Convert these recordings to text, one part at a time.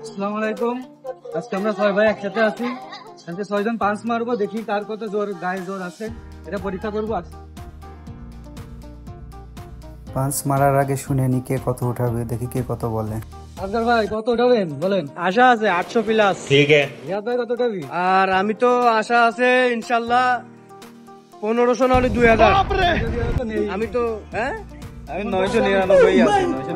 আসসালামু আলাইকুম। আজকে আমরা 6 ভাই একসাথে আছি। আজকে 6 জন পাঁচ মারবো, দেখি কার কত জোর গায়ে জোর আছে, এটা পরীক্ষা করবো। পাঁচ মারার আগে শুনে নি কে কত উঠাবে, দেখি কে কত বলে। আজগার ভাই কত উঠাবেন বলেন? আশা আছে 800 প্লাস। ठीक है। রিয়াদ ভাই কত উঠাবি? আর আমি তো আশা আছে ইনশাল্লাহ 1500 না হলে 2000। আমি তো আমি 999 আছি।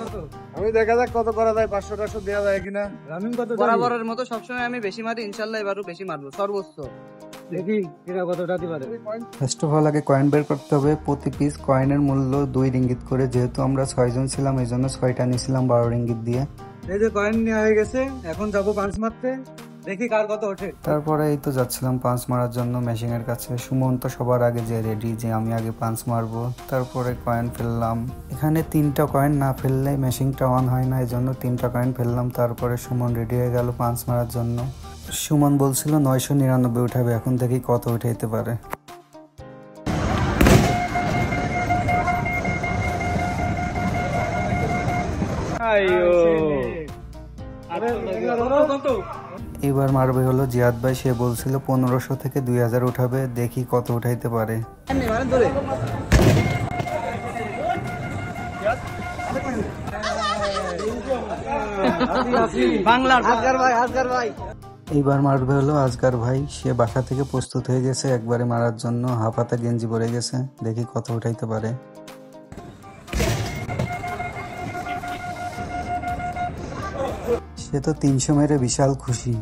কত? আমি দেখা যাক কত করা যায়, 500 দেওয়া যায় কিনা। রামিম কত উঠাবি? বরাবরের মতো সবসময় আমি বেশি মারি, ইনশাল্লাহ এবারও বেশি মারবো সর্বোচ্চ। দেখি এরা কত উঠাতে পারে। ফার্স্ট অফ অল আগে কয়েন বের করতে হবে। প্রতি পিস কয়েনের মূল্য 2 রিঙ্গিত করে। যেহেতু আমরা 6 জন ছিলাম এই জন্য 6টা নিয়েছিলাম 12 রিঙ্গিত দিয়ে। এই যে কয়েন নেওয়া হয়ে গেছে, এখন যাবো পাঁচ মারতে, দেখি কার কত ওঠে। তারপরে এই তো যাচ্ছিলাম পাঁচ মারার জন্য মেশিন এর কাছে। সুমন তো সবার আগে যে রেডি, যে আমি আগে পাঁচ মারবো। তারপরে কয়েন ফেললাম। এখানে 3টা কয়েন না ফেললে মেশিনটা অন হয় না, এই জন্য 3টা কয়েন ফেললাম। তারপরে সুমন রেডি হয়ে গেল পাঁচ মারার জন্য। সুমন বলছিল 999 উঠাবে, এখন দেখি কত উঠাইতে পারে। এবার মারবে হলো জিয়াদ ভাই। সে বলছিল 1500 থেকে 2000 উঠাবে, দেখি কত উঠাইতে পারে। বাংলার আজগার ভাই এইবার মারবে হলো আজগার ভাই। সে বাসা থেকে প্রস্তুত হয়ে গেছে একবারে মারার জন্য। হাফাতা গেঞ্জি পরে গেছে, দেখি কত উঠাইতে পারে। সে তো 300 মেরে বিশাল খুশি।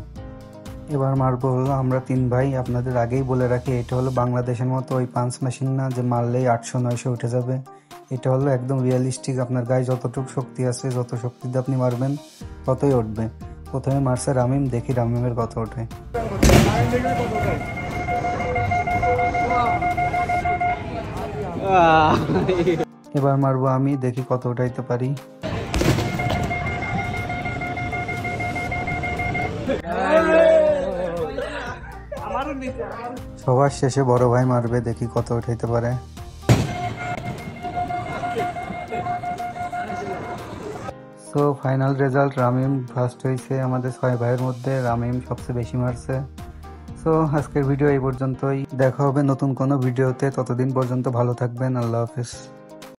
এবার মারবো হলো আমরা 3 ভাই। আপনাদের আগেই বলে রাখি, এটা হলো বাংলাদেশের মতো ওই পাঁচ মেশিন না যে মারলেই 800-900 উঠে যাবে। এটা হলো একদম রিয়েলিস্টিক। আপনার গায়ে যতটুকু শক্তি আছে, যত শক্তি দিয়ে আপনি মারবেন ততই উঠবে। প্রথমে মারছে রামিম, দেখি রামিমের কত ওঠে। এবার মারবো আমি, দেখি কত উঠাইতে পারি। সবার শেষে বড় ভাই মারবে, দেখি কত উঠাইতে পারে। So final result, Ramim first হয়েছে। আমাদের 6 ভাইয়ের মধ্যে রামিম সবচেয়ে বেশি মারছে। সো আজকের ভিডিও এই পর্যন্তই। দেখা হবে নতুন কোনো ভিডিওতে। ততদিন পর্যন্ত ভালো থাকবেন। আল্লাহ হাফেজ।